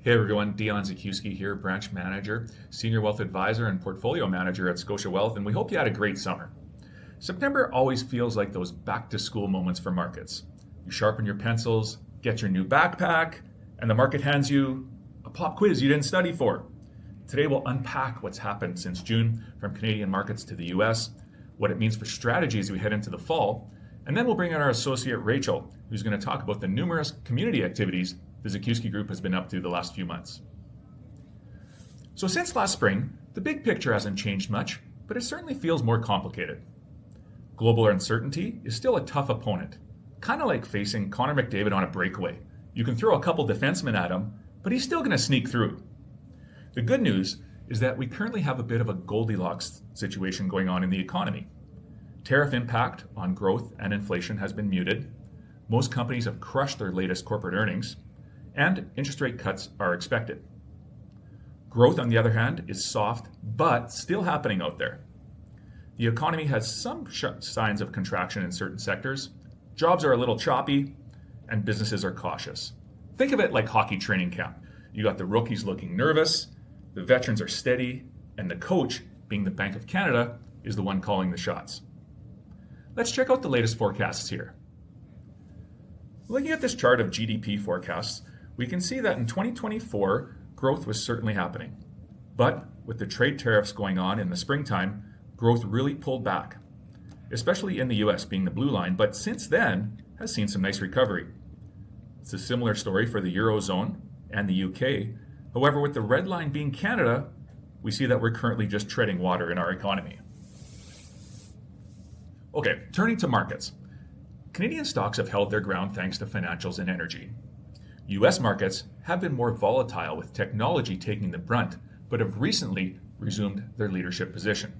Hey everyone, Dion Zakuski here, branch manager, senior wealth advisor, and portfolio manager at Scotia Wealth, and we hope you had a great summer. September always feels like those back to school moments for markets. You sharpen your pencils, get your new backpack, and the market hands you a pop quiz you didn't study for. Today we'll unpack what's happened since June from Canadian markets to the US, what it means for strategy as we head into the fall, and then we'll bring in our associate Rachel, who's going to talk about the numerous community activities the Zakuski Group has been up to the last few months. So since last spring, the big picture hasn't changed much, but it certainly feels more complicated. Global uncertainty is still a tough opponent, kind of like facing Connor McDavid on a breakaway. You can throw a couple defensemen at him, but he's still going to sneak through. The good news is that we currently have a bit of a Goldilocks situation going on in the economy. Tariff impact on growth and inflation has been muted. Most companies have crushed their latest corporate earnings, and interest rate cuts are expected. Growth, on the other hand, is soft, but still happening out there. The economy has some signs of contraction in certain sectors, jobs are a little choppy, and businesses are cautious. Think of it like hockey training camp. You got the rookies looking nervous, the veterans are steady, and the coach, being the Bank of Canada, is the one calling the shots. Let's check out the latest forecasts here. Looking at this chart of GDP forecasts, we can see that in 2024, growth was certainly happening. But with the trade tariffs going on in the springtime, growth really pulled back, especially in the US being the blue line, but since then has seen some nice recovery. It's a similar story for the Eurozone and the UK. However, with the red line being Canada, we see that we're currently just treading water in our economy. Okay, turning to markets. Canadian stocks have held their ground thanks to financials and energy. US markets have been more volatile with technology taking the brunt, but have recently resumed their leadership position.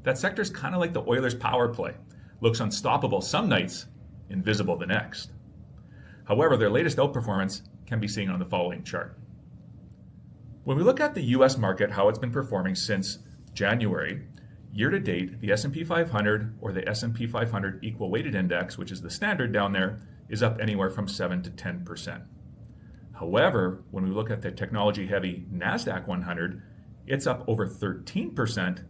That sector is kind of like the Oilers' power play. Looks unstoppable some nights, invisible the next. However, their latest outperformance can be seen on the following chart. When we look at the US market, how it's been performing since January, year to date, the S&P 500 or the S&P 500 equal weighted index, which is the standard down there, is up anywhere from 7 to 10%. However, when we look at the technology-heavy NASDAQ 100, it's up over 13%,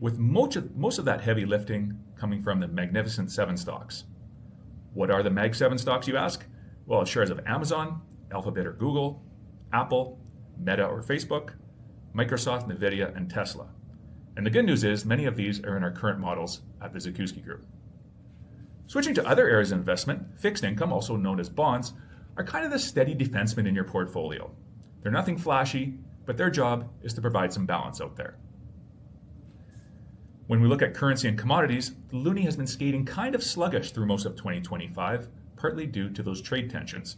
with most of that heavy lifting coming from the Magnificent Seven stocks. What are the Mag 7 stocks, you ask? Well, shares of Amazon, Alphabet or Google, Apple, Meta or Facebook, Microsoft, Nvidia, and Tesla. And the good news is many of these are in our current models at the Zakuski Group. Switching to other areas of investment, fixed income, also known as bonds, are kind of the steady defensemen in your portfolio. They're nothing flashy, but their job is to provide some balance out there. When we look at currency and commodities, the loonie has been skating kind of sluggish through most of 2025, partly due to those trade tensions.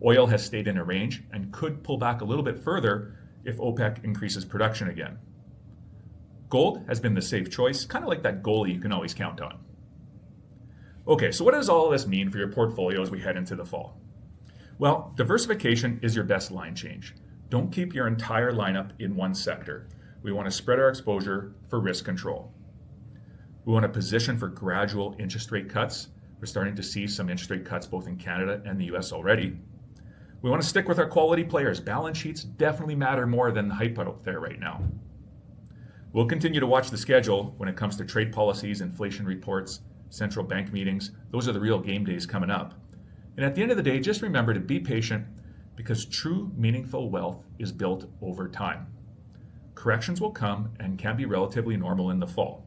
Oil has stayed in a range and could pull back a little bit further if OPEC increases production again. Gold has been the safe choice, kind of like that goalie you can always count on. Okay, so what does all this mean for your portfolio as we head into the fall? Well, diversification is your best line change. Don't keep your entire lineup in one sector. We want to spread our exposure for risk control. We want to position for gradual interest rate cuts. We're starting to see some interest rate cuts both in Canada and the US already. We want to stick with our quality players. Balance sheets definitely matter more than the hype out there right now. We'll continue to watch the schedule when it comes to trade policies, inflation reports, central bank meetings. Those are the real game days coming up. And at the end of the day, just remember to be patient because true meaningful wealth is built over time. Corrections will come and can be relatively normal in the fall.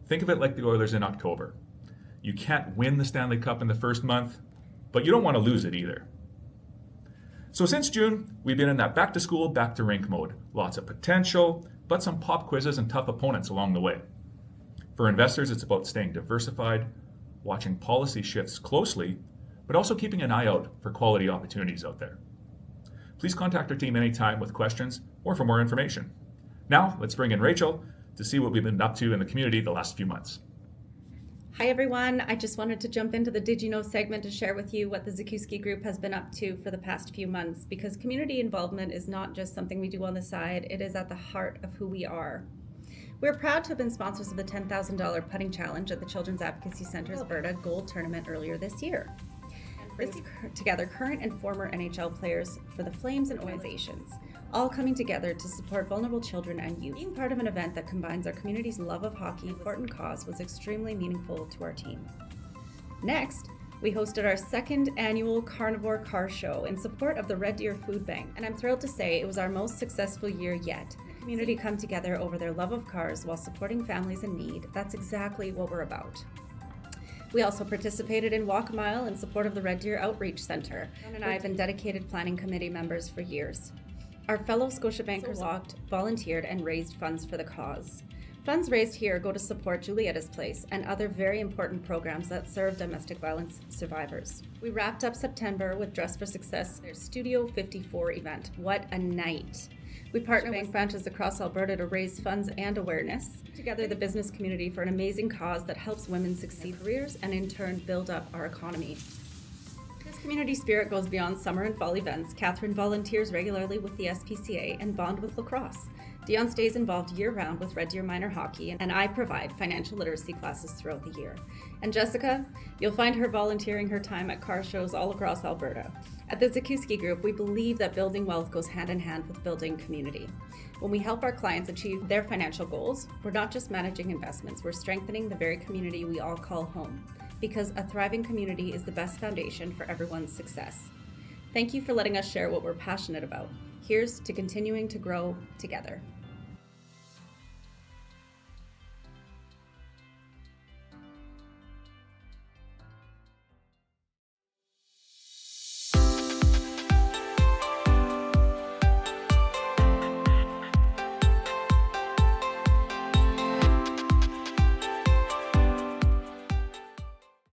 Think of it like the Oilers in October. You can't win the Stanley Cup in the first month, but you don't want to lose it either. So since June, we've been in that back to school, back to rink mode. Lots of potential, but some pop quizzes and tough opponents along the way. For investors, it's about staying diversified, watching policy shifts closely, but also keeping an eye out for quality opportunities out there. Please contact our team anytime with questions or for more information. Now, let's bring in Rachel to see what we've been up to in the community the last few months. Hi everyone, I just wanted to jump into the Did You Know segment to share with you what the Zakuski Group has been up to for the past few months, because community involvement is not just something we do on the side, it is at the heart of who we are. We're proud to have been sponsors of the $10,000 putting challenge at the Children's Advocacy Centre's Alberta Gold Tournament earlier this year. brings together current and former NHL players for the Flames and organizations, all coming together to support vulnerable children and youth. Being part of an event that combines our community's love of hockey and important cause was extremely meaningful to our team. Next, we hosted our second annual Carnivore Car Show in support of the Red Deer Food Bank, and I'm thrilled to say it was our most successful year yet. The community come together over their love of cars while supporting families in need. That's exactly what we're about. We also participated in Walk a Mile in support of the Red Deer Outreach Center, and I have been dedicated planning committee members for years. Our fellow Scotiabankers walked, volunteered, and raised funds for the cause. Funds raised here go to support Julietta's Place and other very important programs that serve domestic violence survivors. We wrapped up September with Dress for Success, their Studio 54 event. What a night! We partner with bank branches across Alberta to raise funds and awareness, together the business community for an amazing cause that helps women succeed in careers and in turn build up our economy. This community spirit goes beyond summer and fall events. Catherine volunteers regularly with the SPCA and Bond with Lacrosse. Dion stays involved year-round with Red Deer Minor Hockey, and I provide financial literacy classes throughout the year. And Jessica, you'll find her volunteering her time at car shows all across Alberta. At the Zakuski Group, we believe that building wealth goes hand in hand with building community. When we help our clients achieve their financial goals, we're not just managing investments, we're strengthening the very community we all call home, because a thriving community is the best foundation for everyone's success. Thank you for letting us share what we're passionate about. Here's to continuing to grow together.